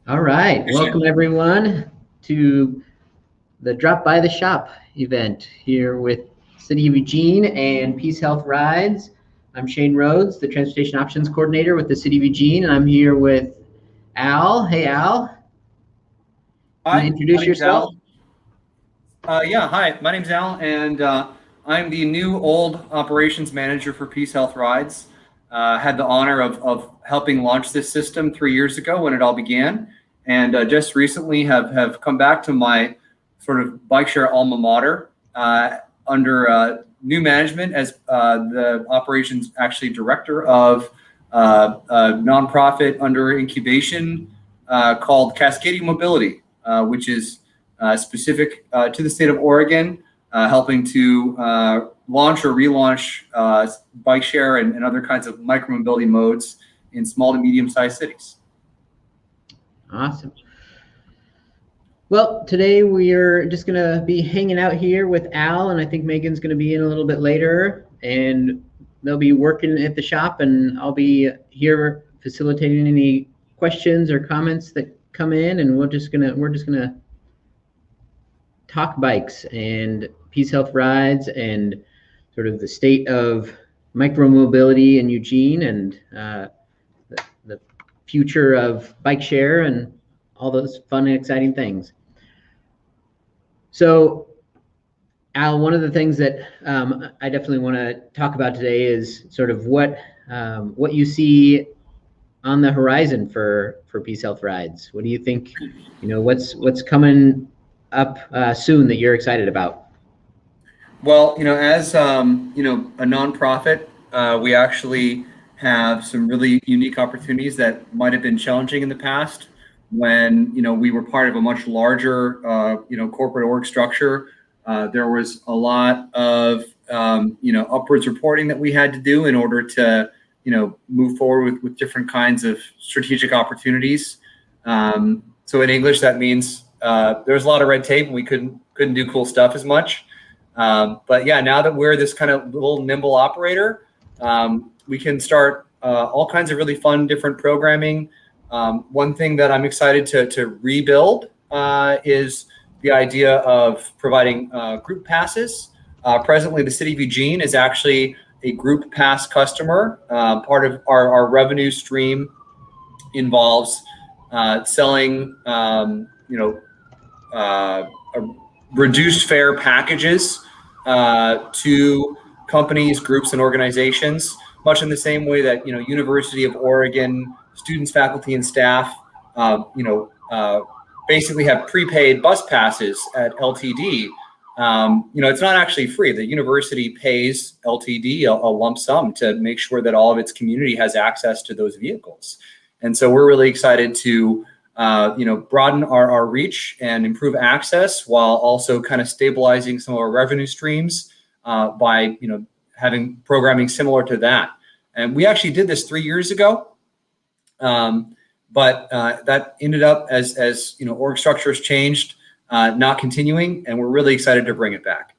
All right, welcome everyone to the Drop by the Shop event here with City of Eugene and PeaceHealth Rides. I'm Shane Rhodes, the Transportation Options Coordinator with the City of Eugene, and I'm here with Al. Hey, Al. Hi, Can you introduce my name's yourself? Al. Hi, my name's Al, and I'm the new old operations manager for PeaceHealth Rides. Had the honor of helping launch this system 3 years ago when it all began, and just recently have come back to my sort of bike share alma mater under new management as the operations actually director of a nonprofit under incubation called Cascadia Mobility, which is specific to the state of Oregon, helping to launch or relaunch bike share and other kinds of micromobility modes in small to medium-sized cities. Awesome. Well, today we are just going to be hanging out here with Al, and I think Megan's going to be in a little bit later, and they'll be working at the shop, and I'll be here facilitating any questions or comments that come in, and we're just gonna talk bikes and PeaceHealth Rides and sort of the state of micromobility in Eugene and the future of bike share and all those fun and exciting things. So, Al, one of the things that I definitely want to talk about today is sort of what you see on the horizon for PeaceHealth Rides. What do you think? What's coming up soon that you're excited about? Well, as a nonprofit, we actually have some really unique opportunities that might have been challenging in the past when we were part of a much larger corporate org structure. There was a lot of upwards reporting that we had to do in order to move forward with different kinds of strategic opportunities. So in English, that means there's a lot of red tape and we couldn't do cool stuff as much. But yeah, now that we're this kind of little nimble operator, we can start all kinds of really fun different programming. One thing that I'm excited to rebuild is the idea of providing group passes. Presently, the City of Eugene is actually a group pass customer. Part of our revenue stream involves selling reduced fare packages to companies, groups, and organizations, much in the same way that University of Oregon students, faculty, and staff basically have prepaid bus passes at LTD. It's not actually free. The university pays LTD a lump sum to make sure that all of its community has access to those vehicles. And so we're really excited to broaden our reach and improve access while also kind of stabilizing some of our revenue streams by having programming similar to that. And we actually did this 3 years ago, but that ended up as org structures changed, not continuing, and we're really excited to bring it back.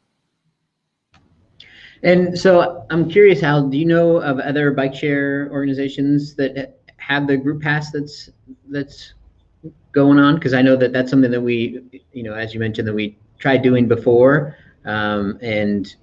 And so I'm curious, Hal, do you know of other bike share organizations that have the group pass that's going on? Because I know that that's something that we, as you mentioned, that we tried doing before, and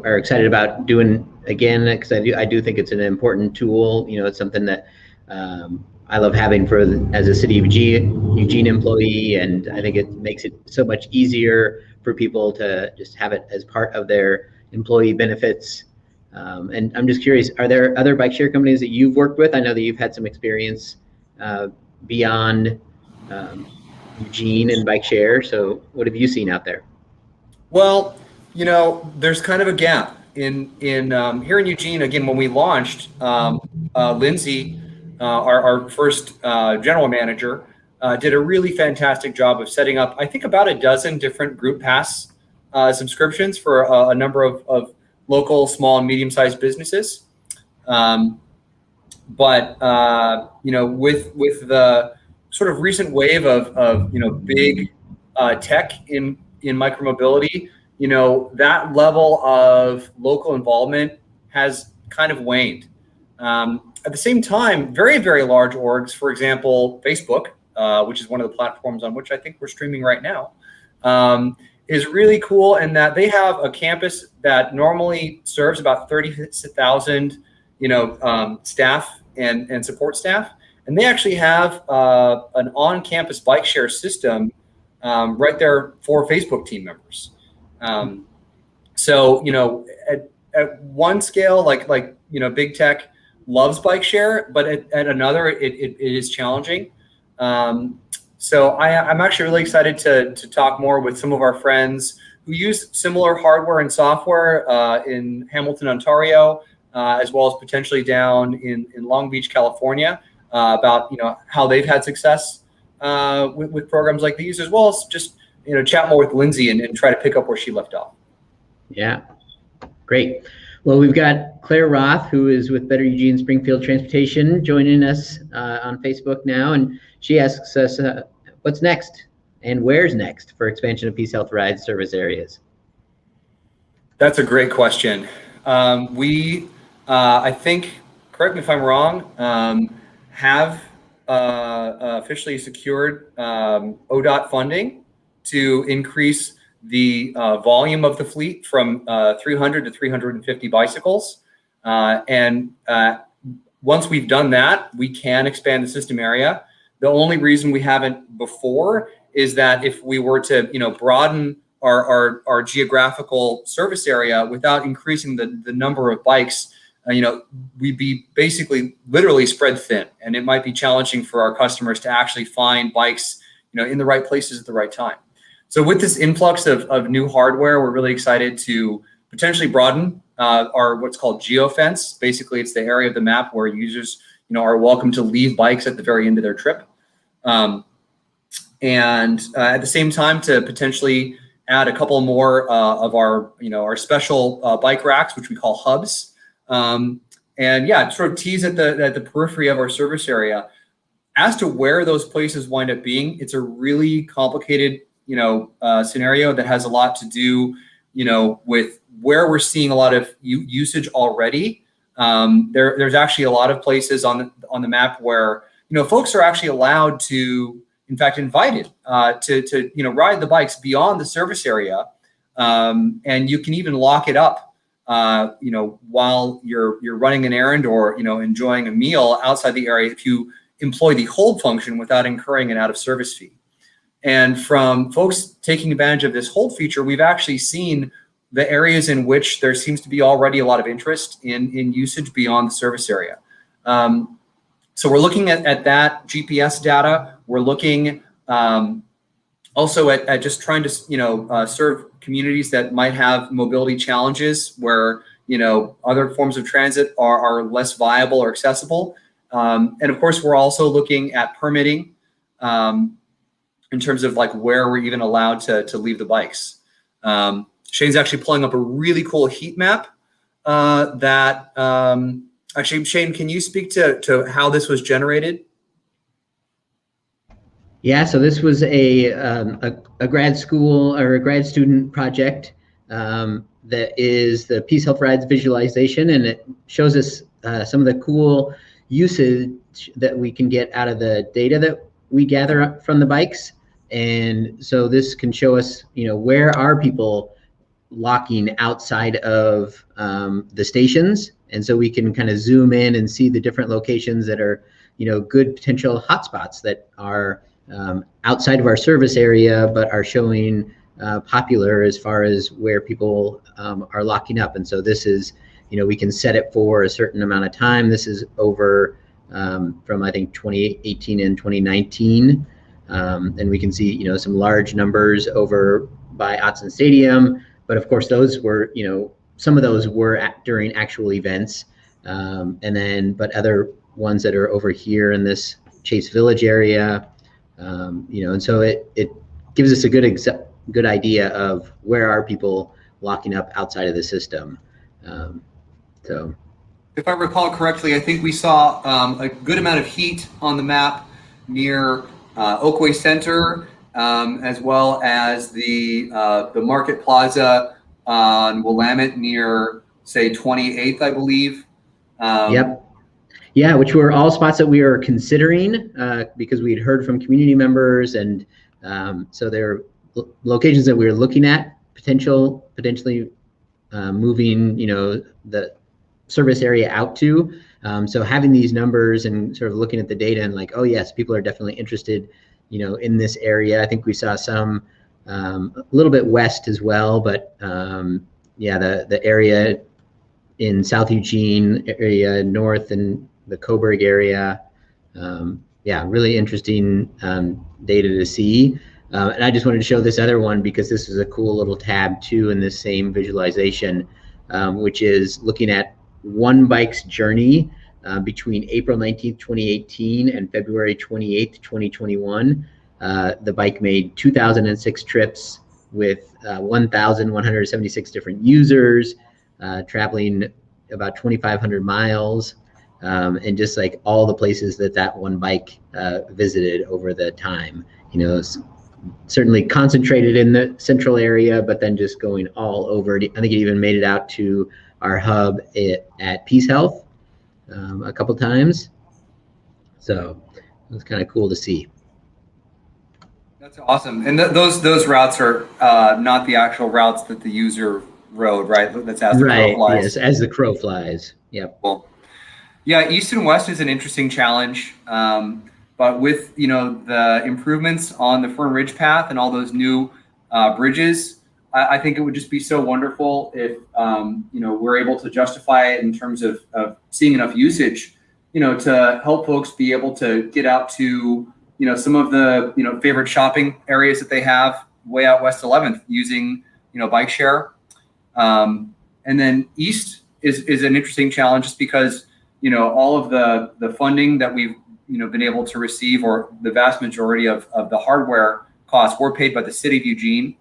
are excited about doing again, because I do think it's an important tool. It's something that I love having as a City of Eugene employee, and I think it makes it so much easier for people to just have it as part of their employee benefits. And I'm just curious, are there other bike share companies that you've worked with? I know that you've had some experience beyond Eugene and bike share. So what have you seen out there? Well, there's kind of a gap in here in Eugene. Again, when we launched, Lindsay, our first general manager, did a really fantastic job of setting up, I think, about a dozen different group pass subscriptions for a number of local small and medium-sized businesses. But with the sort of recent wave of big tech in micromobility, that level of local involvement has kind of waned. At the same time, very, very large orgs, for example, Facebook, which is one of the platforms on which I think we're streaming right now, is really cool in that they have a campus that normally serves about 30,000, staff and support staff. And they actually have an on-campus bike share system right there for Facebook team members. So, at one scale, like big tech loves bike share, but at another, it is challenging. So I'm actually really excited to talk more with some of our friends who use similar hardware and software in Hamilton, Ontario, as well as potentially down in Long Beach, California, about how they've had success with programs like these, as well as just chat more with Lindsay and try to pick up where she left off. Yeah, great. Well, we've got Claire Roth, who is with Better Eugene Springfield Transportation, joining us on Facebook now, and she asks us what's next and where's next for expansion of PeaceHealth Rides service areas. That's a great question. I think, correct me if I'm wrong, have officially secured ODOT funding to increase the volume of the fleet from 300 to 350 bicycles. And once we've done that, we can expand the system area. The only reason we haven't before is that if we were to, broaden our geographical service area without increasing the number of bikes, we'd be basically literally spread thin, and it might be challenging for our customers to actually find bikes, in the right places at the right time. So with this influx of new hardware, we're really excited to potentially broaden our what's called geofence. Basically, it's the area of the map where users, are welcome to leave bikes at the very end of their trip. And at the same time, to potentially add a couple more of our, our special bike racks, which we call hubs. And yeah, sort of tease at the periphery of our service area. As to where those places wind up being, it's a really complicated scenario that has a lot to do, with where we're seeing a lot of usage already. There's actually a lot of places on the map where, folks are actually allowed to, in fact, invited to ride the bikes beyond the service area. And you can even lock it up, while you're running an errand or, enjoying a meal outside the area if you employ the hold function without incurring an out of service fee. And from folks taking advantage of this hold feature, we've actually seen the areas in which there seems to be already a lot of interest in usage beyond the service area. So we're looking at that GPS data. We're looking also at just trying to serve communities that might have mobility challenges where other forms of transit are less viable or accessible. And of course, we're also looking at permitting in terms of like where we're even allowed to leave the bikes. Shane's actually pulling up a really cool heat map that actually, Shane, can you speak to how this was generated? Yeah, so this was a grad school or a grad student project that is the PeaceHealth Rides visualization, and it shows us some of the cool usage that we can get out of the data that we gather from the bikes. And so this can show us, where are people locking outside of the stations, and so we can kind of zoom in and see the different locations that are, good potential hotspots that are outside of our service area, but are showing popular as far as where people are locking up. And so this is, we can set it for a certain amount of time. This is over from I think 2018 and 2019, and we can see, some large numbers over by Autzen Stadium. But of course, those were, some of those were during actual events, but other ones that are over here in this Chase Village area, and so it gives us a good idea of where are people locking up outside of the system. So, if I recall correctly, I think we saw a good amount of heat on the map near Oakway Center, as well as the Market Plaza on Willamette near, say, 28th, I believe. Yep. Yeah, which were all spots that we were considering because we had heard from community members, and so they're locations that we were looking at potentially moving, the service area out to. So having these numbers and sort of looking at the data and like, oh yes, people are definitely interested, in this area. I think we saw some a little bit west as well, but yeah, the area in South Eugene area, north and the Coburg area. Yeah, really interesting data to see. And I just wanted to show this other one because this is a cool little tab too in this same visualization, which is looking at one bike's journey between April 19th, 2018 and February 28th, 2021. The bike made 2,006 trips with 1,176 different users, traveling about 2,500 miles, and just like all the places that one bike visited over the time. Certainly concentrated in the central area, but then just going all over. I think it even made it out to our hub at PeaceHealth a couple times. So it was kind of cool to see. That's awesome. And those routes are not the actual routes that the user rode, right? That's as the crow flies. Yes, as the crow flies. Yep. Cool. Yeah, east and west is an interesting challenge. But with the improvements on the Fern Ridge path and all those new bridges, I think it would just be so wonderful if we're able to justify it in terms of seeing enough usage, to help folks be able to get out to some of the favorite shopping areas that they have way out West 11th using bike share. And then east is an interesting challenge just because all of the funding that we've been able to receive, or the vast majority of the hardware costs, were paid by the city of Eugene.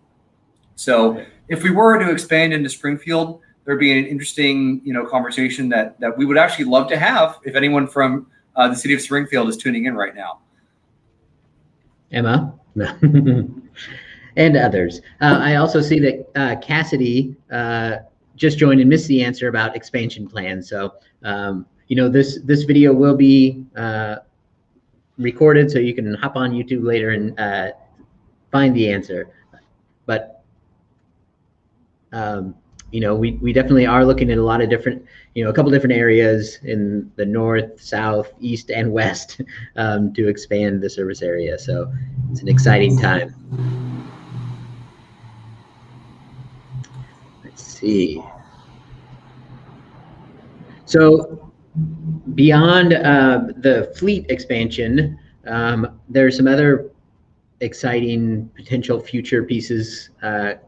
So if we were to expand into Springfield, there'd be an interesting conversation that we would actually love to have if anyone from the city of Springfield is tuning in right now. Emma and others. I also see that Cassidy just joined and missed the answer about expansion plans. So this video will be recorded, so you can hop on YouTube later and find the answer. But we definitely are looking at a lot of different, a couple different areas in the north, south, east, and west to expand the service area. So it's an exciting time. Let's see. So beyond the fleet expansion, there's some other exciting potential future pieces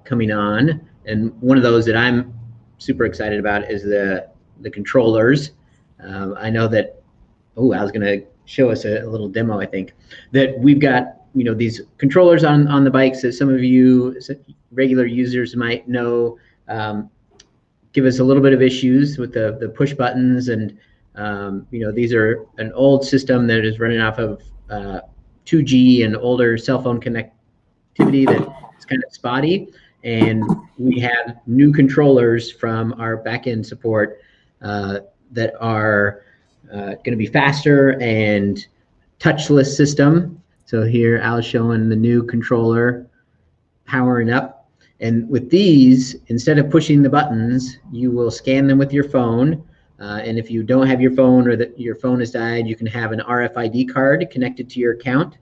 coming on. And one of those that I'm super excited about is the controllers. I know that, I was going to show us a little demo, I think, that we've got, these controllers on the bikes that some of you regular users might know give us a little bit of issues with the push buttons. And, these are an old system that is running off of 2G and older cell phone connectivity that's kind of spotty. And we have new controllers from our back-end support that are going to be faster and touchless system. So here Al's showing the new controller powering up. And with these, instead of pushing the buttons, you will scan them with your phone. And if you don't have your phone, or that your phone has died, you can have an RFID card connected to your account.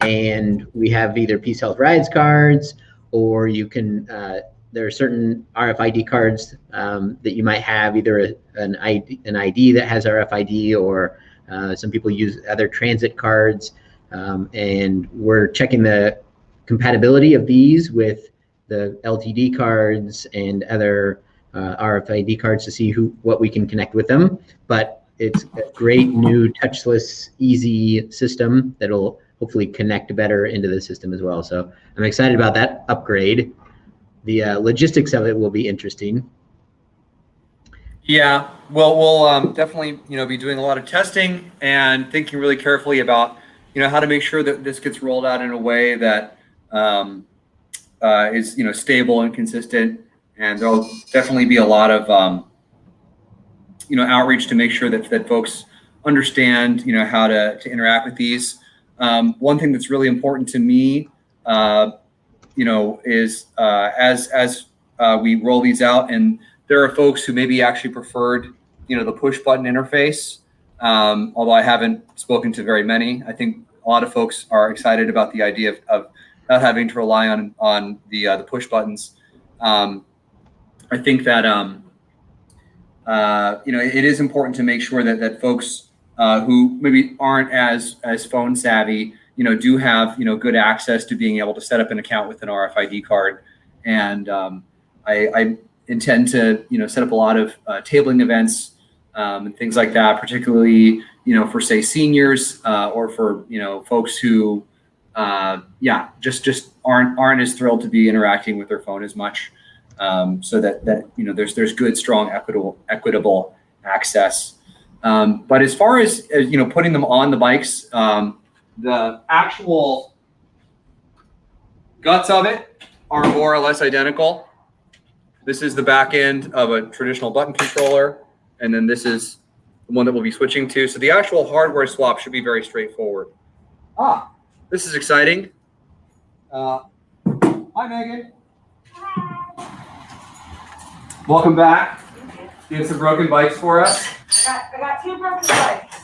And we have either PeaceHealth Rides cards, or you can, there are certain RFID cards that you might have, either an ID that has RFID, or some people use other transit cards. And we're checking the compatibility of these with the LTD cards and other RFID cards to see what we can connect with them. But it's a great new touchless, easy system that'll hopefully connect better into the system as well. So I'm excited about that upgrade. The logistics of it will be interesting. Yeah, well, we'll definitely be doing a lot of testing and thinking really carefully about how to make sure that this gets rolled out in a way that is stable and consistent. And there'll definitely be a lot of outreach to make sure that folks understand, how to interact with these. One thing that's really important to me, is as we roll these out, and there are folks who maybe actually preferred, the push button interface. Although I haven't spoken to very many, I think a lot of folks are excited about the idea of not having to rely on the push buttons. I think that it is important to make sure that folks who maybe aren't as phone savvy, do have good access to being able to set up an account with an RFID card. And I intend to set up a lot of tabling events and things like that, particularly for say seniors or for folks who just aren't as thrilled to be interacting with their phone as much. So that there's good, strong, equitable access. But as far as putting them on the bikes, the actual guts of it are more or less identical. This is the back end of a traditional button controller, and then this is the one that we'll be switching to. So the actual hardware swap should be very straightforward. This is exciting. Hi, Megan. Welcome back. You have some broken bikes for us. I got 2 broken bikes.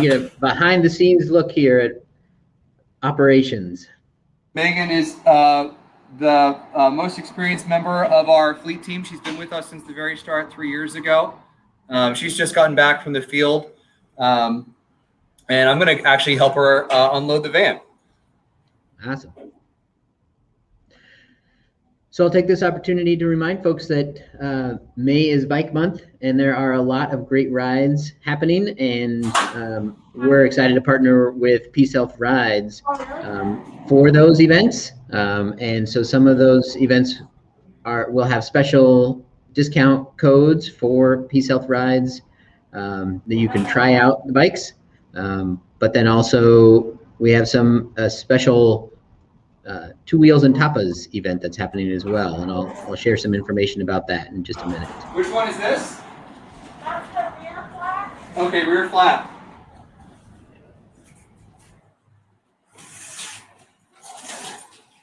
We get a behind the scenes look here at operations. Megan is the most experienced member of our fleet team. She's been with us since the very start 3 years ago. She's just gotten back from the field. And I'm going to actually help her unload the van. Awesome. So I'll take this opportunity to remind folks that May is Bike Month, and there are a lot of great rides happening, and we're excited to partner with PeaceHealth Rides for those events. And so some of those events will have special discount codes for PeaceHealth Rides that you can try out the bikes. But then also we have some special Two Wheels and Tapas event that's happening as well, and I'll share some information about that in just a minute. Which one is this? That's the rear flat. Okay, rear flat.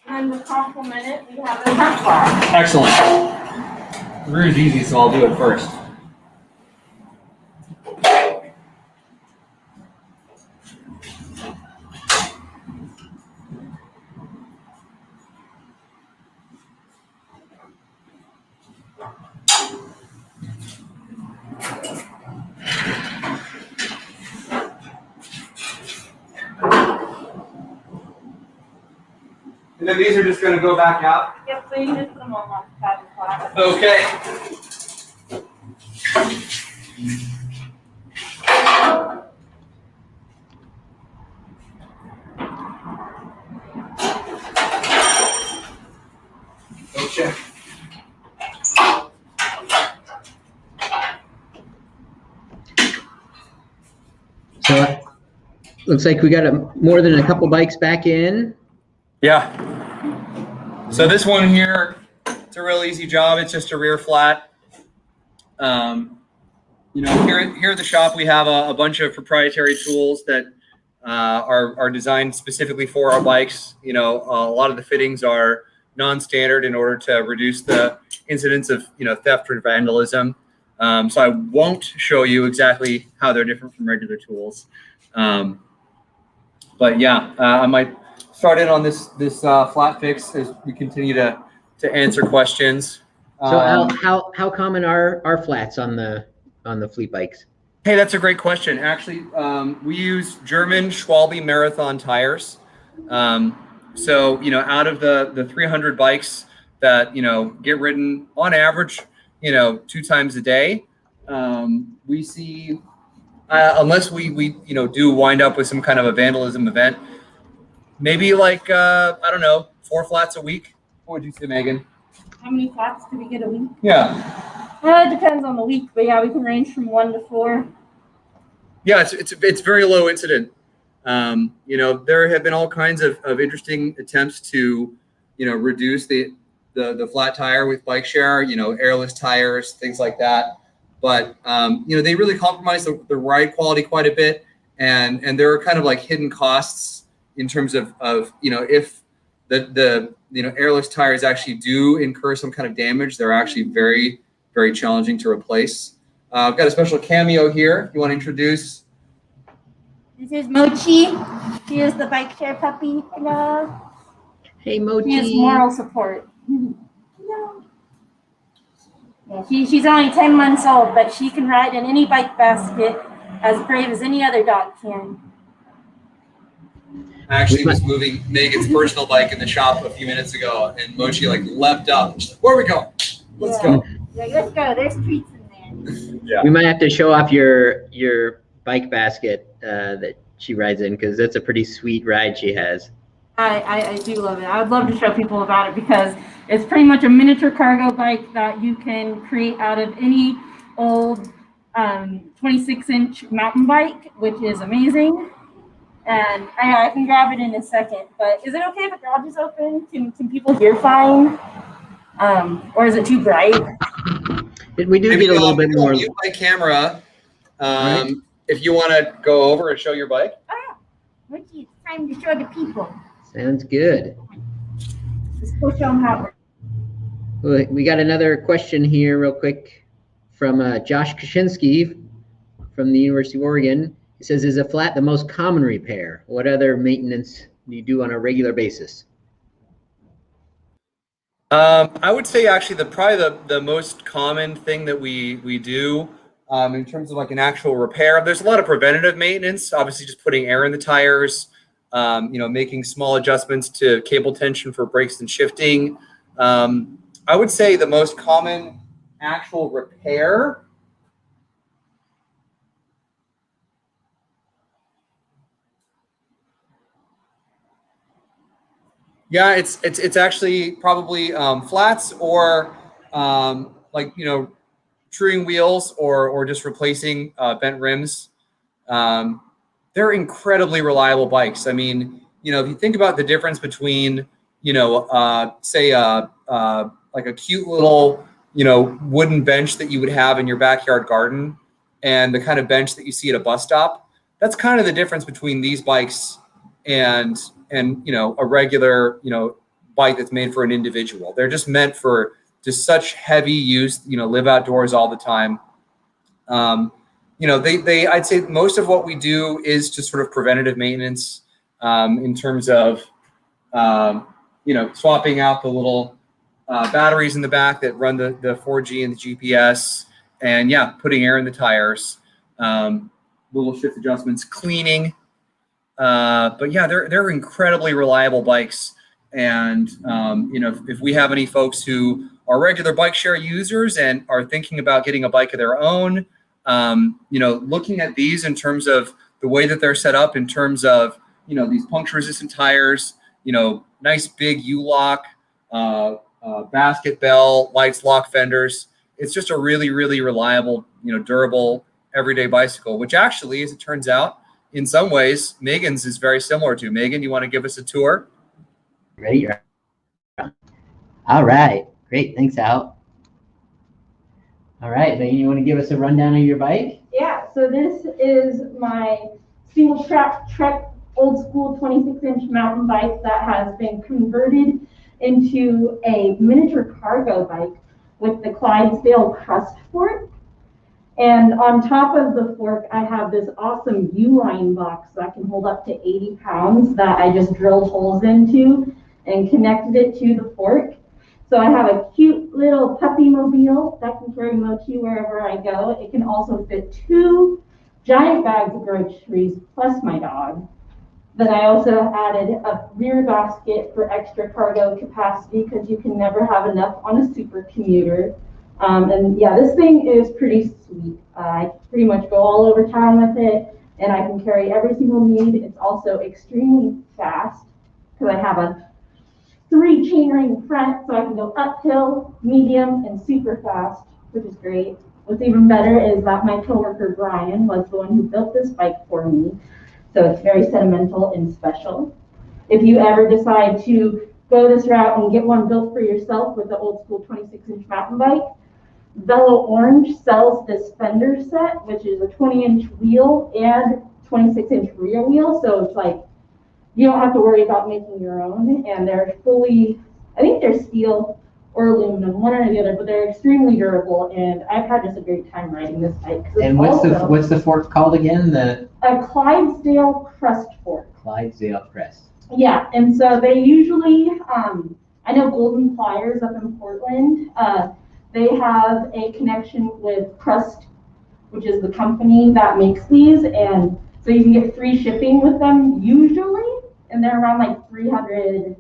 And to complement it, we have a front flat. Excellent. The rear is easy, so I'll do it first. And then these are just going to go back out? Yep, so you can just put them on the padded flat. Okay. Okay. So looks like we got more than a couple bikes back in. Yeah. So this one here, it's a real easy job. It's just a rear flat. Here at the shop, we have a bunch of proprietary tools that are designed specifically for our bikes. A lot of the fittings are non-standard in order to reduce the incidence of theft or vandalism. So I won't show you exactly how they're different from regular tools. But yeah, I might start in on this flat fix as we continue to answer questions. So how common are flats on the fleet bikes? Hey, that's a great question. Actually, we use German Schwalbe marathon tires. So out of the 300 bikes that get ridden on average 2 times a day, we see unless we do wind up with some kind of a vandalism event, maybe like I don't know, 4 flats a week. What would you say, Megan? How many flats do we get a week? Yeah. It depends on the week, but yeah, we can range from 1 to 4. Yeah, it's very low incident. There have been all kinds of interesting attempts to reduce the flat tire with bike share, airless tires, things like that. but they really compromise the ride quality quite a bit, and there are kind of like hidden costs in terms of if the airless tires actually do incur some kind of damage, they're actually very, very challenging to replace. I've got a special cameo here. You want to introduce? This is Mochi. She is the bike share puppy. Hello. Hey, Mochi. She is moral support. Hello. Yeah, she's only 10 months old, but she can ride in any bike basket as brave as any other dog can. I actually was moving Megan's personal bike in the shop a few minutes ago, and Mochi like leapt up. She's like, "Where are we going? Let's go." Like, let's go. There's treats in there. Yeah. We might have to show off your bike basket that she rides in, because that's a pretty sweet ride she has. I do love it. I would love to show people about it because it's pretty much a miniature cargo bike that you can create out of any old 26-inch mountain bike, which is amazing. And I can grab it in a second, but is it okay if the garage is open? Can people hear fine? Or is it too bright? We do get a little bit more. Mute my camera. Right. If you want to go over and show your bike. Oh, yeah. It's time to show the people. Sounds good. Let's go show them how it works. We got another question here real quick from Josh Kaczynski from the University of Oregon. He says, is a flat the most common repair? What other maintenance do you do on a regular basis? I would say actually probably the most common thing that we do in terms of like an actual repair. There's a lot of preventative maintenance, obviously just putting air in the tires, making small adjustments to cable tension for brakes and shifting. I would say the most common actual repair. Yeah, it's actually probably flats or truing wheels or just replacing bent rims. They're incredibly reliable bikes. I mean, if you think about the difference between, say like a cute little, wooden bench that you would have in your backyard garden and the kind of bench that you see at a bus stop, that's kind of the difference between these bikes and a regular, bike that's made for an individual. They're just meant for just such heavy use, live outdoors all the time. I'd say most of what we do is just sort of preventative maintenance in terms of, swapping out the little batteries in the back that run the 4G and the GPS, and putting air in the tires, little shift adjustments, cleaning. But they're incredibly reliable bikes. And, if we have any folks who are regular bike share users and are thinking about getting a bike of their own, looking at these in terms of the way that they're set up, in terms of, these puncture resistant tires, nice big U-lock, basket bell, lights, lock fenders. It's just a really, really reliable, durable everyday bicycle, which actually, as it turns out, in some ways, Megan's is very similar to. Megan, you want to give us a tour? Ready? All right. Great. Thanks, Al. All right, Megan, you want to give us a rundown of your bike? Yeah, so this is my single track Trek old school 26-inch mountain bike that has been converted into a miniature cargo bike with the Clydesdale crust fork. And on top of the fork, I have this awesome U-line box that can hold up to 80 pounds that I just drilled holes into and connected it to the fork. So I have a cute little puppy mobile that can carry Mochi wherever I go. It can also fit 2 giant bags of groceries plus my dog. Then I also added a rear basket for extra cargo capacity because you can never have enough on a super commuter. This thing is pretty sweet. I pretty much go all over town with it, and I can carry every single need. It's also extremely fast because I have a 3 chainring front, so I can go uphill, medium, and super fast, which is great. What's even better is that my coworker Brian was the one who built this bike for me, so it's very sentimental and special. If you ever decide to go this route and get one built for yourself with the old school 26-inch mountain bike, Velo Orange sells this fender set, which is a 20-inch wheel and 26-inch rear wheel. So it's like, you don't have to worry about making your own. And they're fully, I think they're steel or aluminum, one or the other, but they're extremely durable. And I've had just a great time riding this bike. And what's the fork called again? A Clydesdale Crest fork. Clydesdale Crest. Yeah, and so they usually, I know Golden Pliers up in Portland, they have a connection with Crest, which is the company that makes these, and so you can get free shipping with them usually, and they're around like $300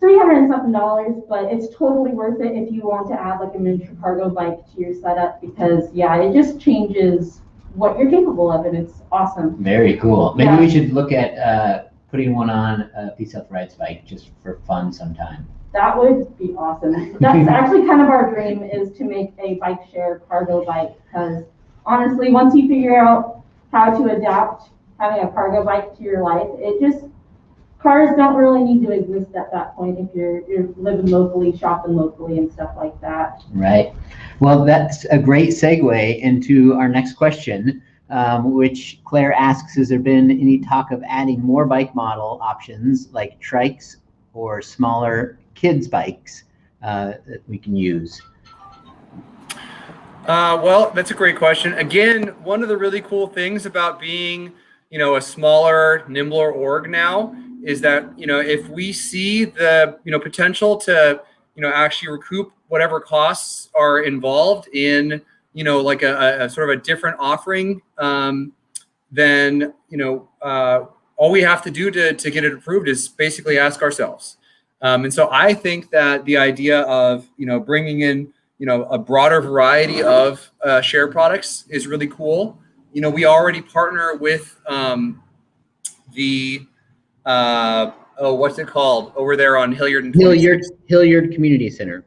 and something, but it's totally worth it if you want to add like a miniature cargo bike to your setup, because yeah, it just changes what you're capable of, and it's awesome. Very cool. Maybe we should look at putting one on a PeaceHealth Rides bike just for fun sometime. That would be awesome. That's actually kind of our dream, is to make a bike share cargo bike, because honestly, once you figure out how to adapt having a cargo bike to your life, cars don't really need to exist at that point if you're living locally, shopping locally, and stuff like that. Right. Well, that's a great segue into our next question, which Claire asks, has there been any talk of adding more bike model options like Trikes or smaller kids bikes that we can use? Well, that's a great question. Again, one of the really cool things about being, a smaller, nimbler org now is that, if we see the, potential to, actually recoup whatever costs are involved in, like a sort of a different offering, then, all we have to do to get it approved is basically ask ourselves. And so I think that the idea of, bringing in, a broader variety of share products is really cool. We already partner with what's it called over there on Hilliard and Hilliard Community Center.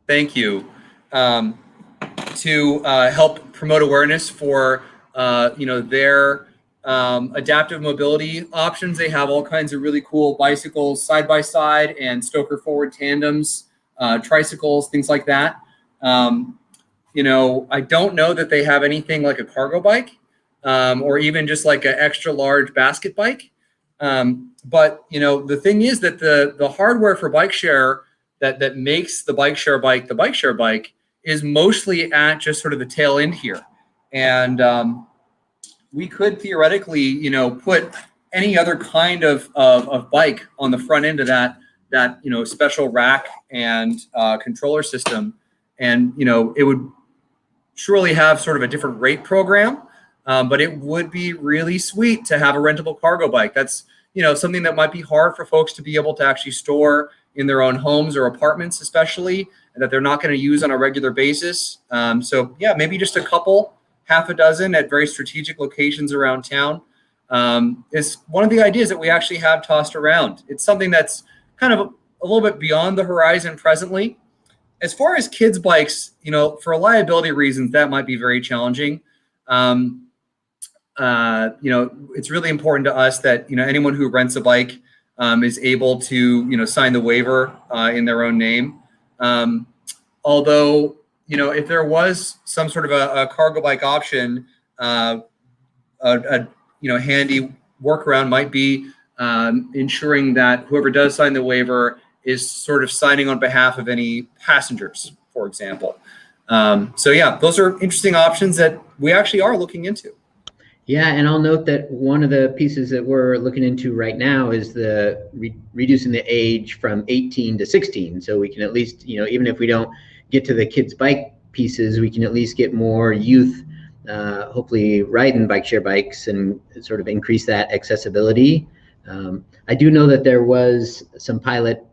Thank you. To help promote awareness for their adaptive mobility options. They have all kinds of really cool bicycles, side by side, and Stoker forward tandems, tricycles, things like that. I don't know that they have anything like a cargo bike, or even just like an extra large basket bike. But the thing is that the hardware for bike share that makes the bike share bike is mostly at just sort of the tail end here. And we could theoretically, put any other kind of bike on the front end of that special rack and controller system. And, it would surely have sort of a different rate program, but it would be really sweet to have a rentable cargo bike. That's, something that might be hard for folks to be able to actually store in their own homes or apartments, especially, and that they're not going to use on a regular basis. So yeah, maybe just a couple, half a dozen at very strategic locations around town is one of the ideas that we actually have tossed around. It's something that's kind of a little bit beyond the horizon presently. As far as kids bikes, for liability reasons, that might be very challenging. It's really important to us that, anyone who rents a bike is able to, sign the waiver in their own name. Although, if there was some sort of a cargo bike option, a handy workaround might be ensuring that whoever does sign the waiver is sort of signing on behalf of any passengers, for example. So yeah, those are interesting options that we actually are looking into. Yeah, and I'll note that one of the pieces that we're looking into right now is the reducing the age from 18 to 16. So we can at least, even if we don't get to the kids' bike pieces, we can at least get more youth, hopefully riding bike share bikes and sort of increase that accessibility. I do know that there was some pilot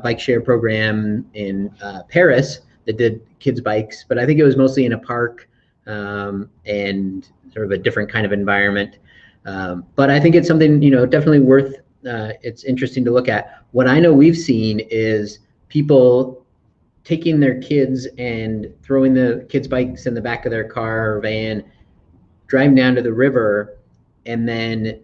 bike share program in Paris that did kids' bikes, but I think it was mostly in a park and sort of a different kind of environment. But I think it's something, definitely worth, it's interesting to look at. What I know we've seen is people taking their kids and throwing the kids' bikes in the back of their car or van, driving down to the river, and then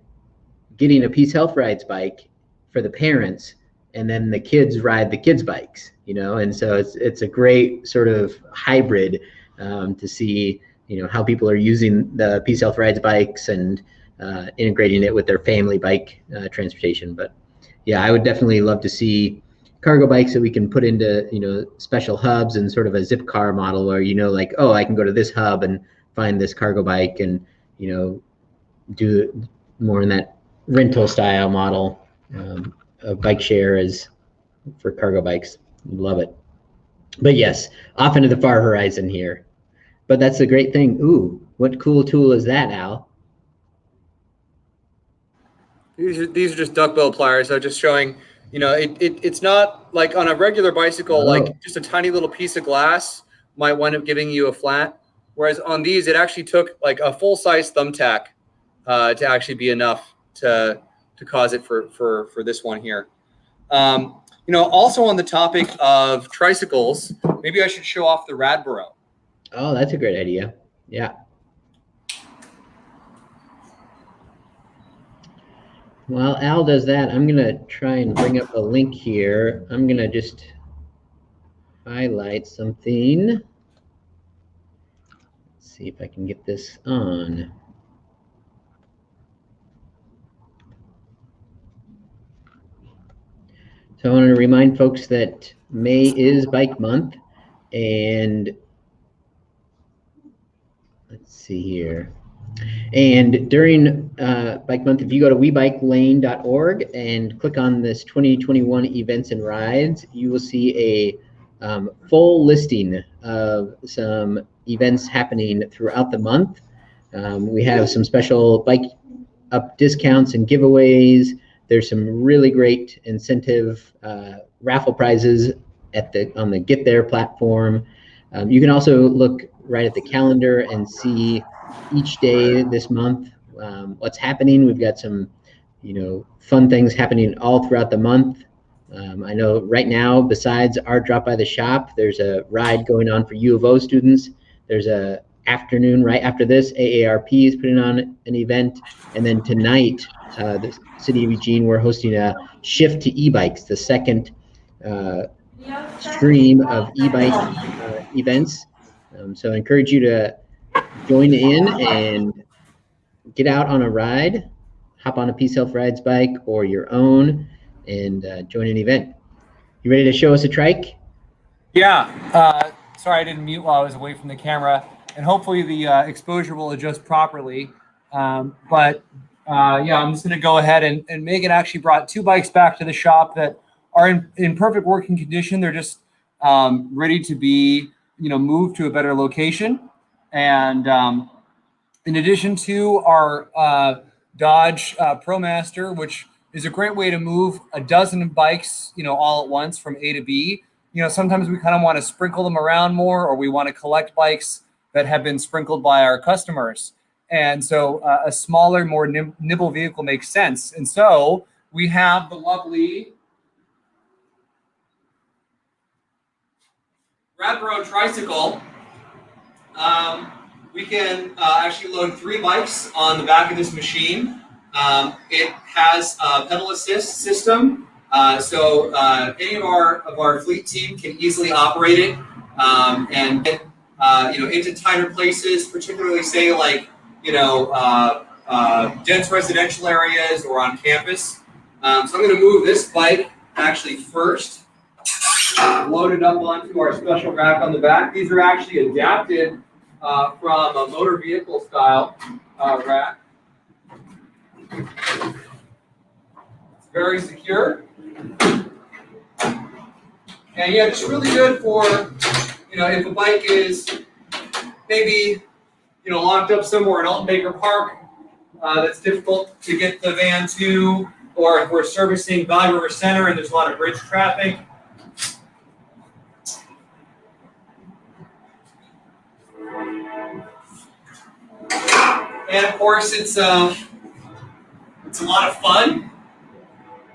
getting a PeaceHealth Rides bike for the parents and then the kids ride the kids' bikes, and so it's a great sort of hybrid to see, how people are using the PeaceHealth Rides bikes and integrating it with their family bike transportation. But yeah, I would definitely love to see cargo bikes that we can put into, special hubs and sort of a zip car model where, like, oh, I can go to this hub and find this cargo bike and, do more in that rental style model of bike share as for cargo bikes. Love it. But yes, off into the far horizon here. But that's the great thing. Ooh, what cool tool is that, Al? These are just duckbill pliers. So just showing, it's not like on a regular bicycle, like just a tiny little piece of glass might wind up giving you a flat. Whereas on these, it actually took like a full-size thumbtack to actually be enough to cause it for this one here. Also on the topic of tricycles, maybe I should show off the Radboro. Oh, that's a great idea. Yeah. While Al does that, I'm going to try and bring up a link here. I'm going to just highlight something. Let's see if I can get this on. So I want to remind folks that May is Bike Month, and let's see here. And during Bike Month, if you go to webikeLane.org and click on this 2021 events and rides, you will see a full listing of some events happening throughout the month. We have some special bike up discounts and giveaways. There's some really great incentive raffle prizes on the Get There platform. You can also look right at the calendar and see each day this month what's happening. We've got some, fun things happening all throughout the month. I know right now, besides our Drop by the Shop, there's a ride going on for U of O students. There's a afternoon right after this. AARP is putting on an event, and then tonight, the City of Eugene, we're hosting a Shift to E-Bikes, the second stream of e-bike events. So I encourage you to join in and get out on a ride, hop on a PeaceHealth Rides bike or your own, and join an event. You ready to show us a trike? Yeah. Sorry, I didn't mute while I was away from the camera, and hopefully the exposure will adjust properly. I'm just going to go ahead and Megan actually brought two bikes back to the shop that are in perfect working condition. They're just ready to be, moved to a better location. And in addition to our Dodge ProMaster, which is a great way to move a dozen bikes, all at once from A to B. Sometimes we kind of want to sprinkle them around more, or we want to collect bikes that have been sprinkled by our customers. And so a smaller, more nimble vehicle makes sense. And so we have the lovely Radboro Tricycle. We can actually load 3 bikes on the back of this machine. It has a pedal assist system, so any of our fleet team can easily operate it and get into tighter places, particularly say like dense residential areas or on campus. So I'm going to move this bike actually first, load it up onto our special rack on the back. These are actually adapted from a motor vehicle style rack. It's very secure. And yeah, it's really good for, if a bike is maybe, locked up somewhere in Alton Baker Park, that's difficult to get the van to, or if we're servicing Valley River Center and there's a lot of bridge traffic. And of course, it's a lot of fun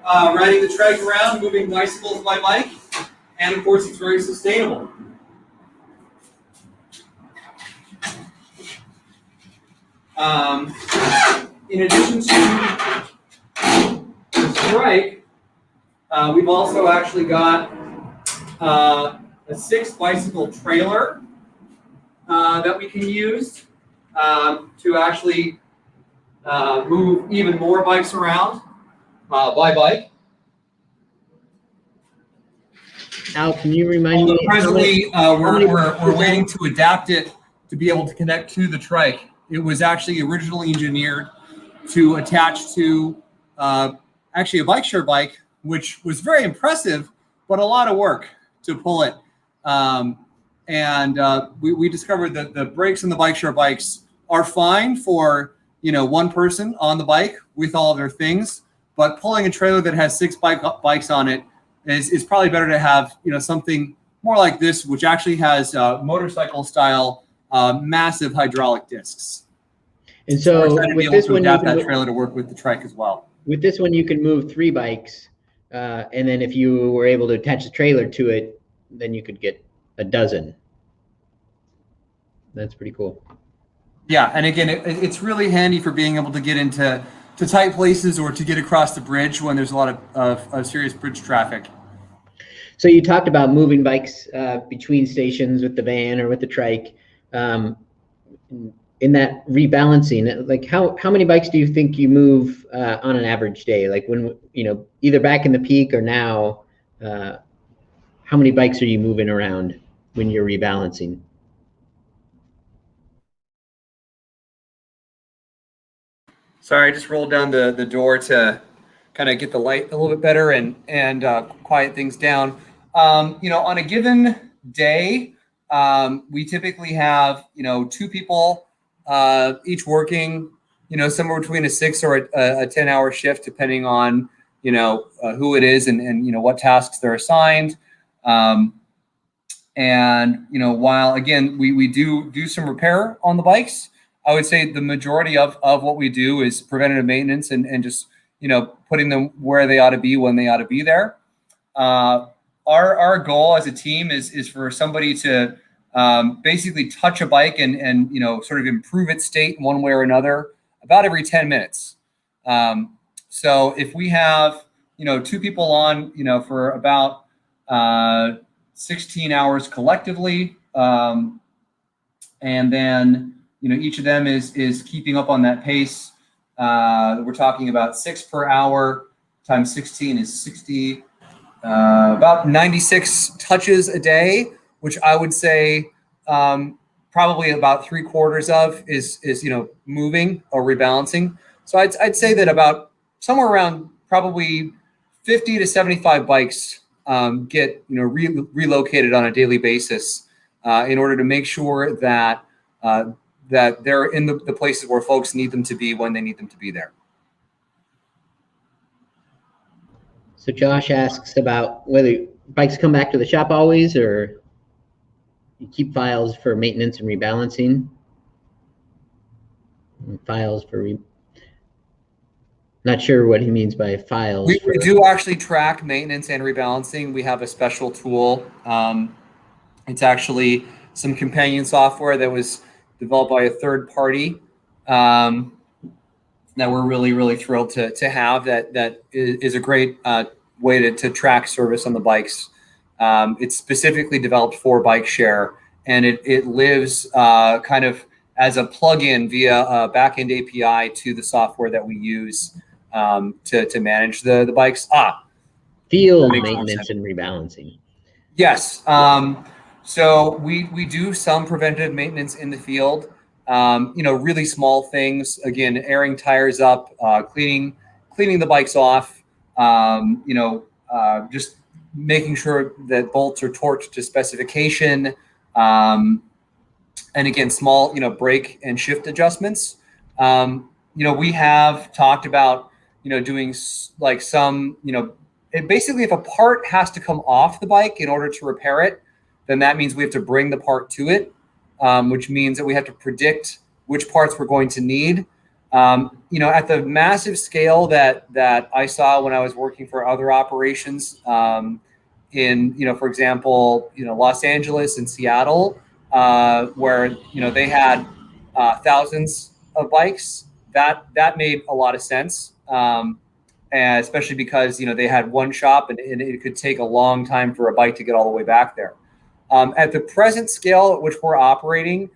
riding the trike around, moving bicycles by bike, and of course, it's very sustainable. In addition to the trike, We've also actually got a 6 bicycle trailer that we can use to actually move even more bikes around by bike. Al, can you remind Although me? presently we're waiting to adapt it to be able to connect to the trike. It was actually originally engineered to attach to actually a bike share bike, which was very impressive, but a lot of work to pull it. We discovered that the brakes on the bike share bikes are fine for one person on the bike with all of their things, but pulling a trailer that has 6 bikes on it is probably better to have something more like this, which actually has motorcycle style massive hydraulic discs. And so with this one, adapt that trailer to work with the trike as well. With this one, you can move 3 bikes, and then if you were able to attach the trailer to it, then you could get a dozen. That's pretty cool. Yeah, and again, it's really handy for being able to get into tight places or to get across the bridge when there's a lot of serious bridge traffic. So you talked about moving bikes between stations with the van or with the trike. In that rebalancing, like how many bikes do you think you move on an average day? Like when, either back in the peak or now, how many bikes are you moving around when you're rebalancing? Sorry, I just rolled down the door to kind of get the light a little bit better and quiet things down. On a given day, we typically have 2 people each working somewhere between a 6 or a 10-hour shift, depending on who it is and what tasks they're assigned. While again we do some repair on the bikes, I would say the majority of what we do is preventative maintenance and just putting them where they ought to be when they ought to be there. Our goal as a team is for somebody to basically touch a bike and sort of improve its state in one way or another about every 10 minutes. So if we have 2 people on for about 16 hours collectively, and then each of them is keeping up on that pace, we're talking about 6 per hour times 16 is 60, about 96 touches a day, which I would say probably about 3/4 of is moving or rebalancing. So I'd say that about somewhere around probably 50 to 75 bikes get relocated on a daily basis in order to make sure that that they're in the places where folks need them to be when they need them to be there. So Josh asks about whether bikes come back to the shop always, or you keep files for maintenance and rebalancing. Files for not sure what he means by files. We do actually track maintenance and rebalancing. We have a special tool. It's actually some companion software that was developed by a third party that we're really thrilled to have. That is a great way to track service on the bikes. It's specifically developed for bike share, and it lives kind of as a plugin via a backend API to the software that we use to manage the bikes. Field maintenance and rebalancing. Yes. So we do some preventative maintenance in the field. Really small things. Again, airing tires up, cleaning the bikes off. Just making sure that bolts are torqued to specification. And again, small brake and shift adjustments. We have talked about doing like some basically if a part has to come off the bike in order to repair it, then that means we have to bring the part to it, which means that we have to predict which parts we're going to need. At the massive scale that I saw when I was working for other operations in, for example, Los Angeles and Seattle, where, they had thousands of bikes, that made a lot of sense. and especially because they had one shop and it could take a long time for a bike to get all the way back there. At the present scale at which we're operating,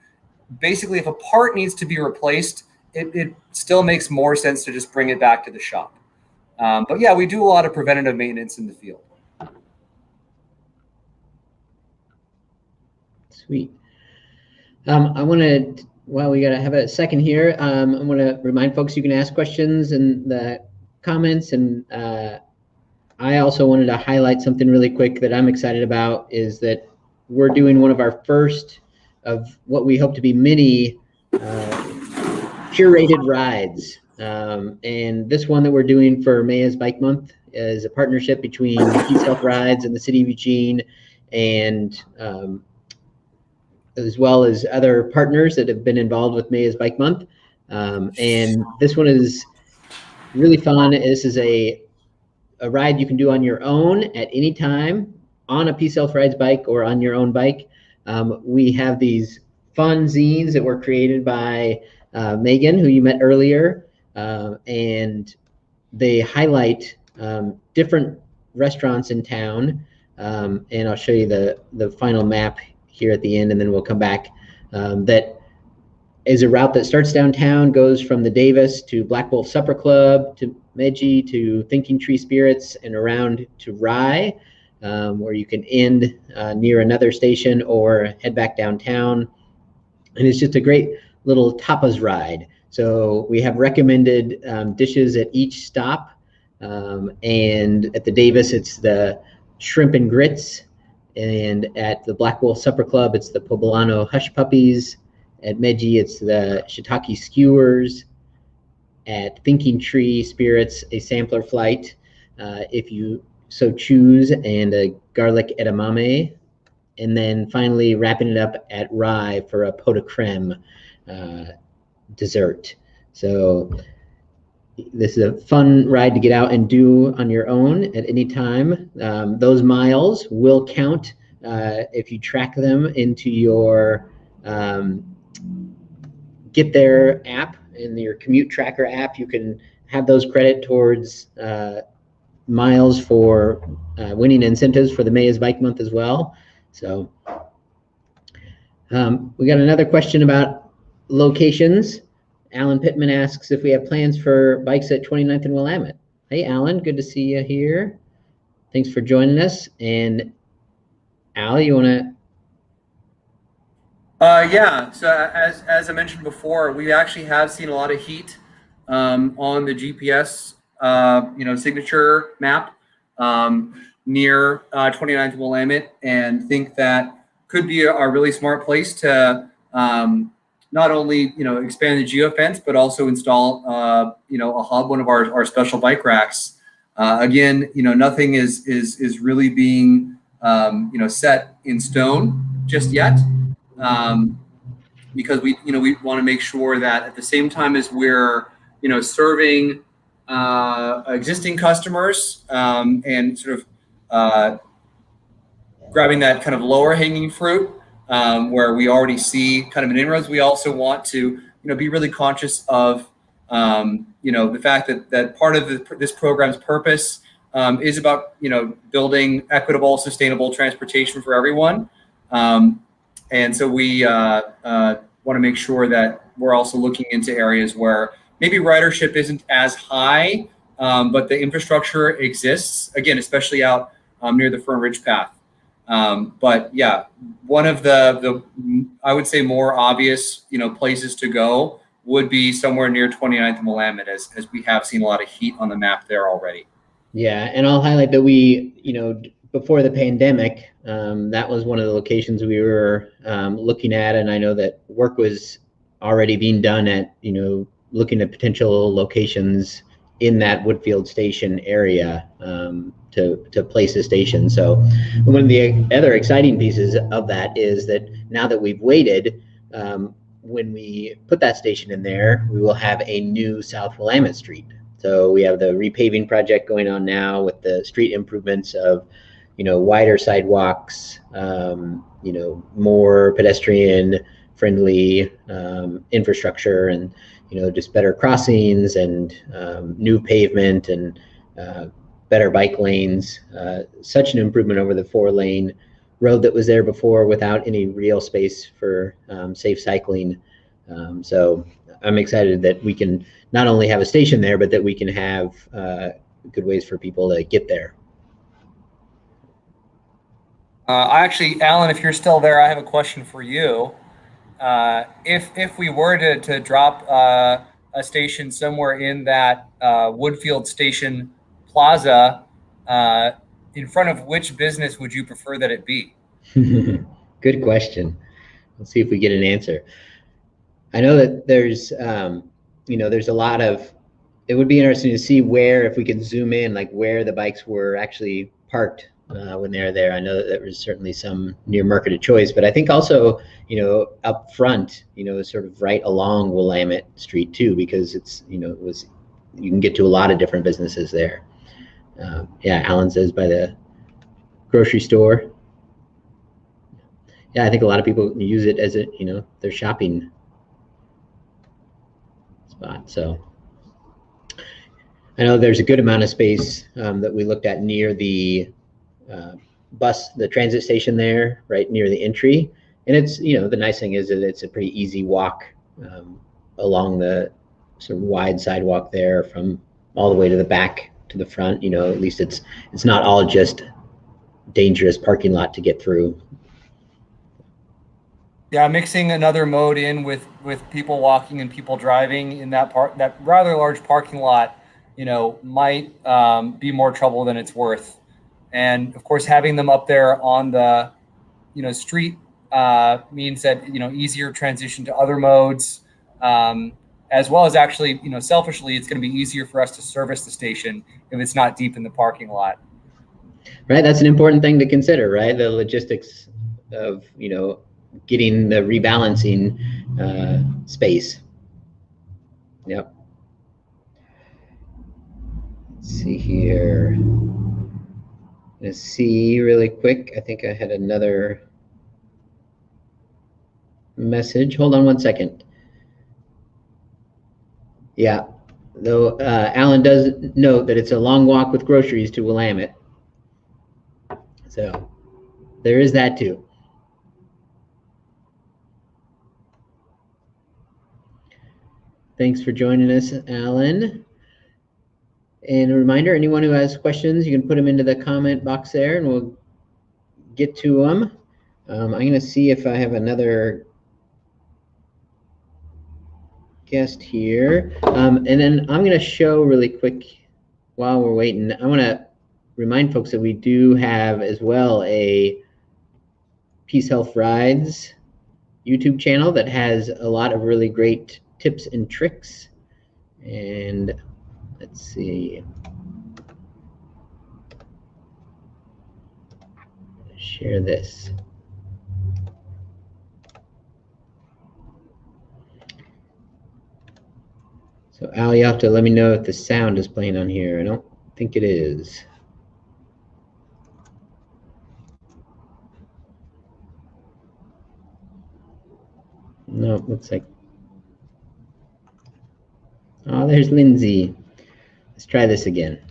basically if a part needs to be replaced, it still makes more sense to just bring it back to the shop. But yeah, we do a lot of preventative maintenance in the field. Sweet. I want to, while we have a second here, I want to remind folks you can ask questions in the comments, and I also wanted to highlight something really quick that I'm excited about, is that we're doing one of our first of what we hope to be many curated rides. And this one that we're doing for Maya's Bike Month is a partnership between PeaceHealth Rides and the City of Eugene, and as well as other partners that have been involved with Maya's Bike Month. And this one is really fun. This is a ride you can do on your own at any time on a PeaceHealth Rides bike or on your own bike. We have these fun zines that were created by Megan, who you met earlier, and they highlight different restaurants in town. And I'll show you the final map here at the end, and then we'll come back. That is a route that starts downtown, goes from the Davis to Black Wolf Supper Club to Medji to Thinking Tree Spirits and around to Rye, where you can end near another station or head back downtown. And it's just a great little tapas ride. So we have recommended dishes at each stop. And at the Davis, it's the shrimp and grits. And at the Black Wolf Supper Club, it's the poblano hush puppies. At Medji, it's the shiitake skewers. At Thinking Tree Spirits, a sampler flight, if you so choose, and a garlic edamame. And then finally wrapping it up at Rye for a pot de creme dessert. So this is a fun ride to get out and do on your own at any time. Those miles will count if you track them into your Get There app. In your commute tracker app, you can have those credit towards miles for winning incentives for the Maya's Bike Month as well. So we got another question about locations. Alan Pittman asks if we have plans for bikes at 29th and Willamette. Hey, Alan, good to see you here. Thanks for joining us. And Al, you want to? Yeah, so as I mentioned before, we actually have seen a lot of heat on the GPS, signature map near 29th and Willamette, and think that could be a really smart place to not only expand the geofence, but also install a hub, one of our special bike racks. Again, nothing is really being set in stone just yet. Because we want to make sure that at the same time as we're serving existing customers and sort of grabbing that kind of lower hanging fruit where we already see kind of an inroads, we also want to be really conscious of the fact that part of this program's purpose is about building equitable, sustainable transportation for everyone. And so we want to make sure that we're also looking into areas where maybe ridership isn't as high, but the infrastructure exists, again, especially out near the Fern Ridge Path. But yeah, one of the I would say more obvious places to go would be somewhere near 29th and Willamette, as we have seen a lot of heat on the map there already. Yeah, and I'll highlight that we, before the pandemic, that was one of the locations we were looking at, and I know that work was already being done at, looking at potential locations in that Woodfield Station area to place a station. So one of the other exciting pieces of that is that now that we've waited, when we put that station in there, we will have a new South Willamette Street. So we have the repaving project going on now with the street improvements of wider sidewalks, more pedestrian friendly infrastructure, and just better crossings and new pavement and better bike lanes, such an improvement over the 4-lane road that was there before without any real space for safe cycling. So I'm excited that we can not only have a station there, but that we can have good ways for people to get there. Alan, if you're still there, I have a question for you. If we were to drop a station somewhere in that Woodfield Station Plaza, in front of which business would you prefer that it be? Good question. Let's see if we get an answer. I know that there's, there's a lot of, it would be interesting to see where, if we could zoom in, like where the bikes were actually parked when they were there. I know that there was certainly some near Market Choice, but I think also, up front, sort of right along Willamette Street too, because it's, you can get to a lot of different businesses there. Yeah, Alan says by the grocery store. Yeah, I think a lot of people use it as their shopping spot. So I know there's a good amount of space that we looked at near the the transit station there, right near the entry. And it's, the nice thing is that it's a pretty easy walk along the sort of wide sidewalk there from all the way to the back to the front. At least it's not all just dangerous parking lot to get through. Yeah, mixing another mode in with people walking and people driving in that rather large parking lot, might be more trouble than it's worth. And of course, having them up there on the, street means that, easier transition to other modes, as well as actually, selfishly, it's going to be easier for us to service the station if it's not deep in the parking lot. Right, that's an important thing to consider, right? The logistics of, getting the rebalancing space. Yep. Let's see here. Let's see really quick. I think I had another message. Hold on one second. Yeah, though Alan does note that it's a long walk with groceries to Willamette. So there is that too. Thanks for joining us, Alan. And a reminder, anyone who has questions, you can put them into the comment box there and we'll get to them. I'm going to see if I have another guest here. And then I'm going to show really quick while we're waiting. I want to remind folks that we do have as well a PeaceHealth Rides YouTube channel that has a lot of really great tips and tricks. And let's see. Share this. So Al, you have to let me know if the sound is playing on here. I don't think it is. No, it looks like. Oh, there's Lindsay. Let's try this again.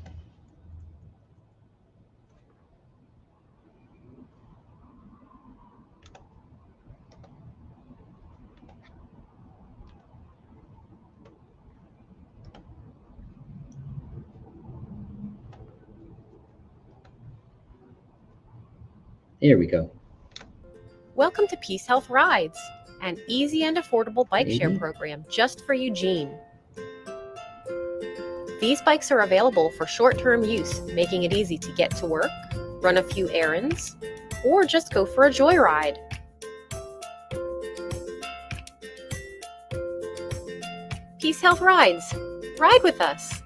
There we go. Welcome to PeaceHealth Rides, an easy and affordable bike share program just for Eugene. These bikes are available for short-term use, making it easy to get to work, run a few errands, or just go for a joyride. PeaceHealth Rides. Ride with us.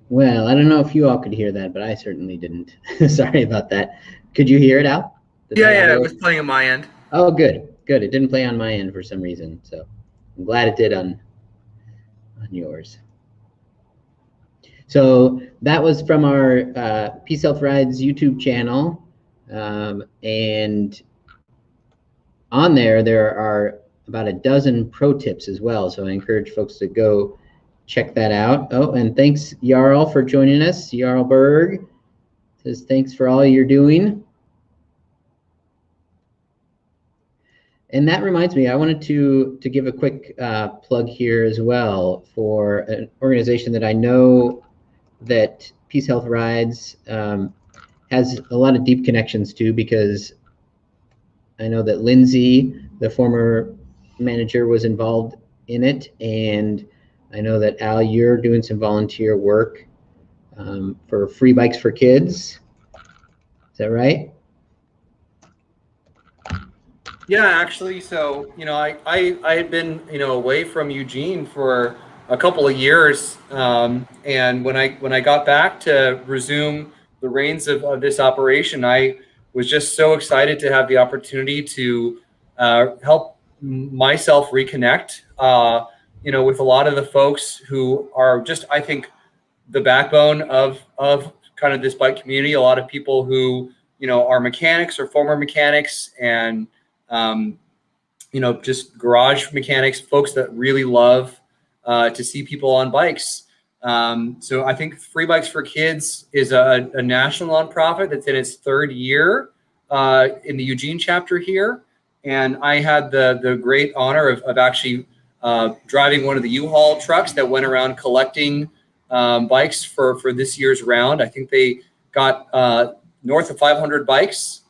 Well, I don't know if you all could hear that, but I certainly didn't. Sorry about that. Could you hear it, Al? Yeah, it was playing on my end. Oh, good. It didn't play on my end for some reason, so I'm glad it did on yours. So that was from our PeaceHealth Rides YouTube channel. And on there are about a dozen pro tips as well. So I encourage folks to go check that out. Oh, and thanks, Jarl, for joining us. Jarl Berg says, thanks for all you're doing. And that reminds me, I wanted to give a quick plug here as well for an organization that I know that PeaceHealth Rides has a lot of deep connections to, because I know that Lindsay, the former manager, was involved in it, and I know that Al, you're doing some volunteer work for Free Bikes for Kids. Is that right? Yeah, actually, so I had been away from Eugene for a couple of years, and when I got back to resume the reins of this operation, I was just so excited to have the opportunity to help myself reconnect, with a lot of the folks who are just, I think, the backbone of kind of this bike community. A lot of people who are mechanics or former mechanics, and just garage mechanics, folks that really love to see people on bikes. So I think Free Bikes for Kids is a national nonprofit that's in its third year in the Eugene chapter here. And I had the great honor of actually driving one of the U-Haul trucks that went around collecting bikes for this year's round. I think they got north of 500 bikes.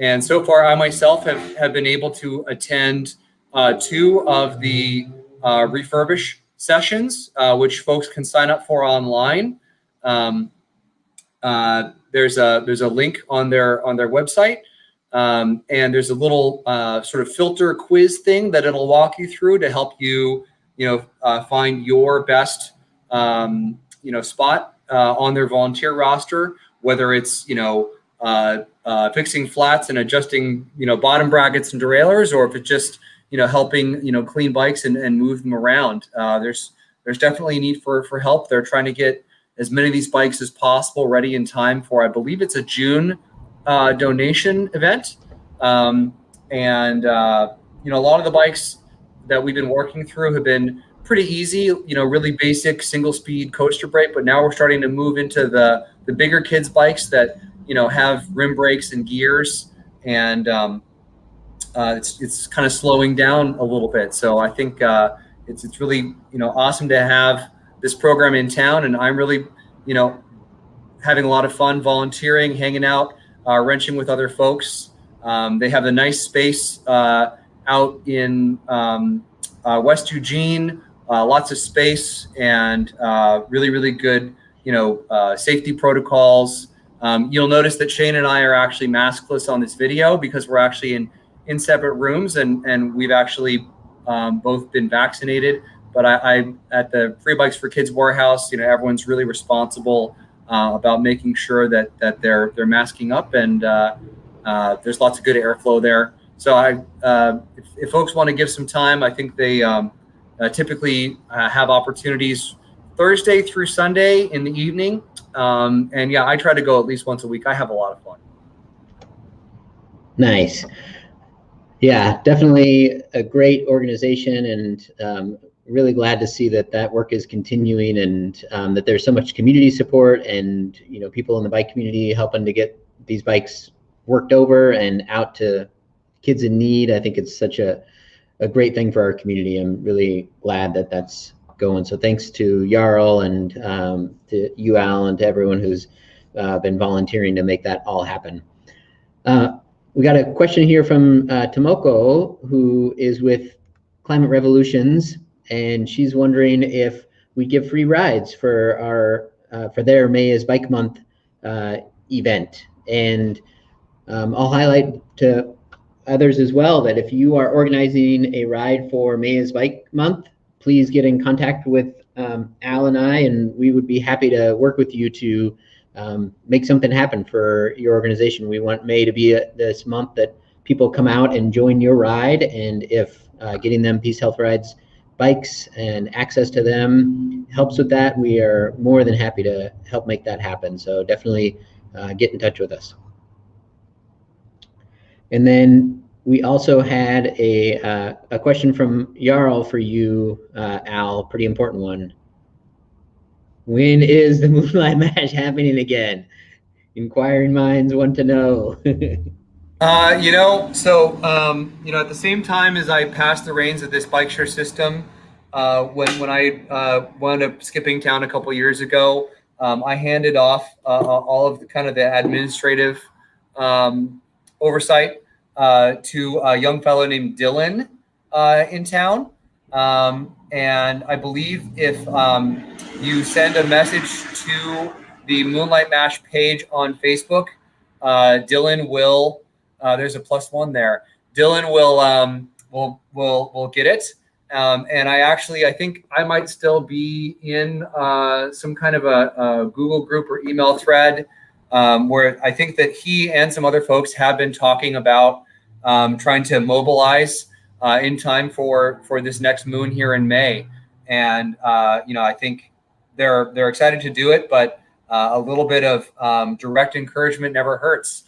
And so far, I myself have been able to attend 2 of the refurbish sessions, which folks can sign up for online. There's a link on their website, and there's a little sort of filter quiz thing that it'll walk you through to help you find your best spot on their volunteer roster, whether it's fixing flats and adjusting bottom brackets and derailleurs, or if it's just helping clean bikes and move them around. There's definitely a need for help. They're trying to get as many of these bikes as possible ready in time for, I believe it's a June donation event. A lot of the bikes that we've been working through have been pretty easy, really basic single speed coaster brake, but now we're starting to move into the bigger kids bikes that have rim brakes and gears, and it's kind of slowing down a little bit. So I think it's really awesome to have this program in town, and I'm really having a lot of fun volunteering, hanging out, wrenching with other folks. They have a nice space out in West Eugene, lots of space, and really good safety protocols. You'll notice that Shane and I are actually maskless on this video because we're actually in separate rooms, and we've actually both been vaccinated. But I at the Free Bikes for Kids warehouse, everyone's really responsible about making sure that they're masking up, and there's lots of good airflow there. So if folks want to give some time, I think they typically have opportunities Thursday through Sunday in the evening. And yeah, I try to go at least once a week. I have a lot of fun. Nice. Yeah, definitely a great organization, and really glad to see that work is continuing, and that there's so much community support, and people in the bike community helping to get these bikes worked over and out to kids in need. I think it's such a great thing for our community. I'm really glad that that's going. So thanks to Jarl and to you, Al, and to everyone who's been volunteering to make that all happen. We got a question here from Tomoko, who is with Climate Revolutions, and she's wondering if we give free rides for their May is Bike Month event. And I'll highlight to others as well that if you are organizing a ride for May is Bike Month, please get in contact with Al and I, and we would be happy to work with you to make something happen for your organization. We want May to be this month that people come out and join your ride, and if getting them PeaceHealth Rides bikes and access to them helps with that, we are more than happy to help make that happen. So definitely get in touch with us. And then we also had a question from Jarl for you, Al, pretty important one. When is the Moonlight Mash happening again? Inquiring minds want to know. At the same time as I passed the reins of this bike share system, when I wound up skipping town a couple years ago, I handed off all of the kind of the administrative oversight to a young fellow named Dylan in town. And I believe if you send a message to the Moonlight Mash page on Facebook, Dylan will. There's a +1 there. Dylan will get it. And I think I might still be in some kind of a Google group or email thread where I think that he and some other folks have been talking about trying to mobilize in time for this next moon here in May. And I think they're excited to do it, but a little bit of direct encouragement never hurts.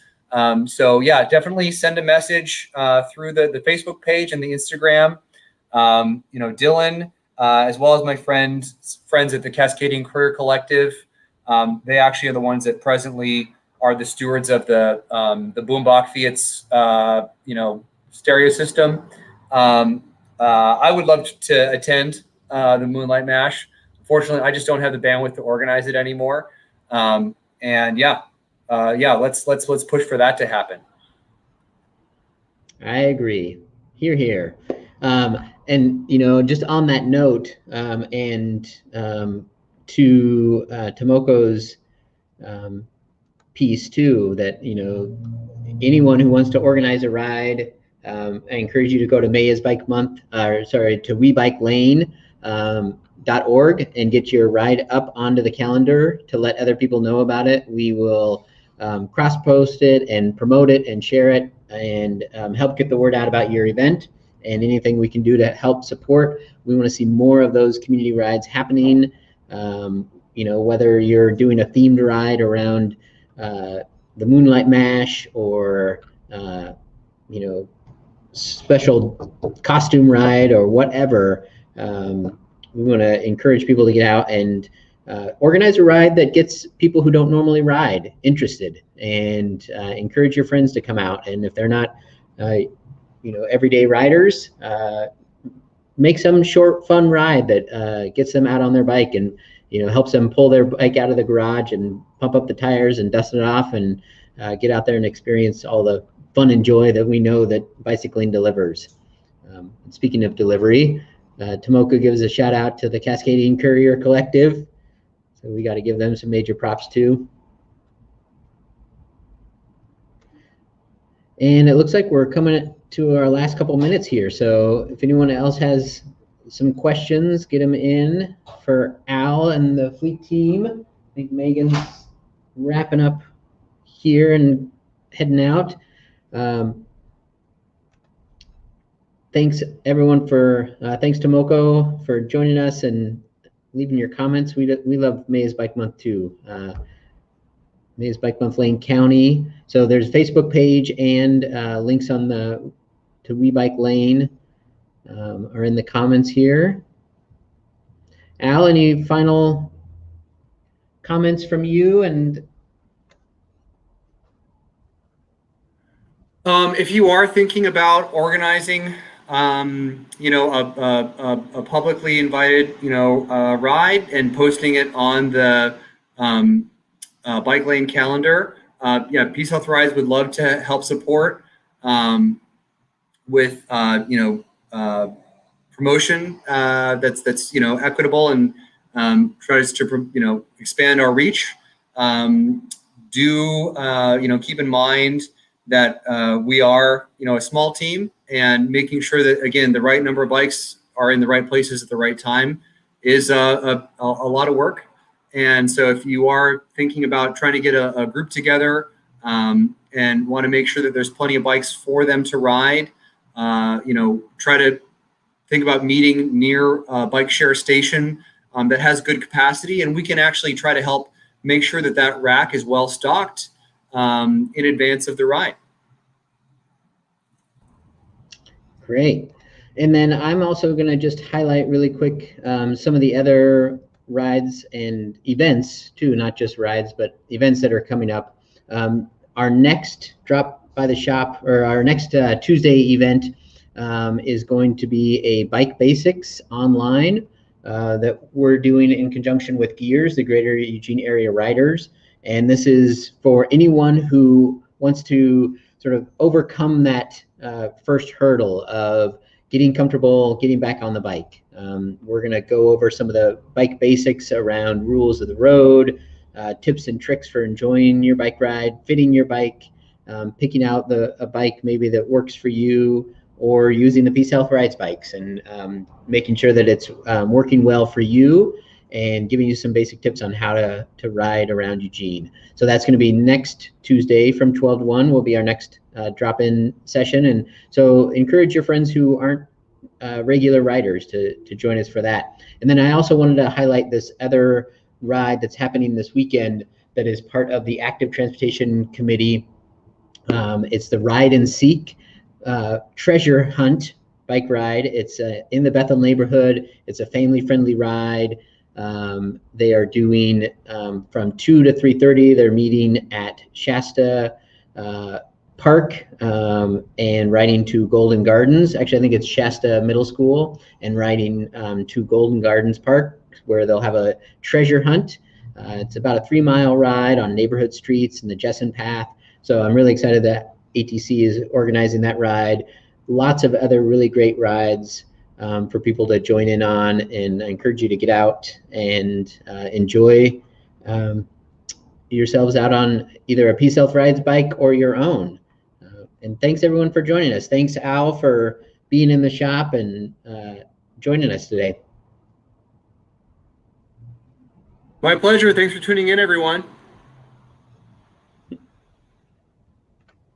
So yeah, definitely send a message through the Facebook page and the Instagram. Dylan, as well as my friends at the Cascadian Courier Collective, they actually are the ones that presently are the stewards of the Boombach Fiat's stereo system. I would love to attend the Moonlight Mash. Unfortunately, I just don't have the bandwidth to organize it anymore. Let's push for that to happen. I agree. Hear, hear. And just on that note, to Tomoko's piece too, that anyone who wants to organize a ride, I encourage you to go to to WeBikeLane.org and get your ride up onto the calendar to let other people know about it. We will cross-post it and promote it and share it and help get the word out about your event and anything we can do to help support. We want to see more of those community rides happening. Whether you're doing a themed ride around the Moonlight Mash or special costume ride or whatever, we want to encourage people to get out and organize a ride that gets people who don't normally ride interested, and encourage your friends to come out. And if they're not everyday riders, make some short fun ride that gets them out on their bike and helps them pull their bike out of the garage and pump up the tires and dust it off and get out there and experience all the fun and joy that we know that bicycling delivers. Speaking of delivery, Tomoko gives a shout out to the Cascadian Courier Collective, so we got to give them some major props too. And it looks like we're coming to our last couple minutes here, so if anyone else has some questions, get them in for Al and the fleet team. I think Megan's wrapping up here and heading out. Thanks everyone thanks Tomoko for joining us and leaving your comments. We love May is Bike Month too. May is Bike Month Lane County. So there's a Facebook page and links to WeBike Lane are in the comments here. Al, any final comments from you? And if you are thinking about organizing a publicly invited ride and posting it on the bike lane calendar, PeaceHealth Rides would love to help support with promotion that's equitable and tries to expand our reach. Keep in mind that we are a small team, and making sure that, again, the right number of bikes are in the right places at the right time is a lot of work. And so if you are thinking about trying to get a group together and want to make sure that there's plenty of bikes for them to ride, try to think about meeting near a bike share station that has good capacity, and we can actually try to help make sure that rack is well stocked in advance of the ride. Great. And then I'm also going to just highlight really quick some of the other rides and events too, not just rides, but events that are coming up. Our next Drop by the Shop, or our next Tuesday event is going to be a Bike Basics online that we're doing in conjunction with Gears, the Greater Eugene Area Riders. And this is for anyone who wants to sort of overcome that first hurdle of getting comfortable, getting back on the bike. We're going to go over some of the bike basics around rules of the road, tips and tricks for enjoying your bike ride, fitting your bike, picking out a bike maybe that works for you, or using the PeaceHealth Rides bikes and making sure that it's working well for you and giving you some basic tips on how to ride around Eugene. So that's going to be next Tuesday from 12 to 1 will be our next drop-in session. And so encourage your friends who aren't regular riders to join us for that. And then I also wanted to highlight this other ride that's happening this weekend that is part of the Active Transportation Committee. It's the Ride and Seek Treasure Hunt bike ride. It's in the Bethel neighborhood. It's a family-friendly ride. They are doing from 2 to 3:30. They're meeting at Shasta Park and riding to Golden Gardens. Actually, I think it's Shasta Middle School, and riding to Golden Gardens Park, where they'll have a treasure hunt. It's about a 3-mile ride on neighborhood streets and the Jessen Path. So I'm really excited that ATC is organizing that ride. Lots of other really great rides for people to join in on, and I encourage you to get out and enjoy yourselves out on either a PeaceHealth Rides bike or your own. And thanks everyone for joining us. Thanks Al for being in the shop and joining us today. My pleasure. Thanks for tuning in, everyone.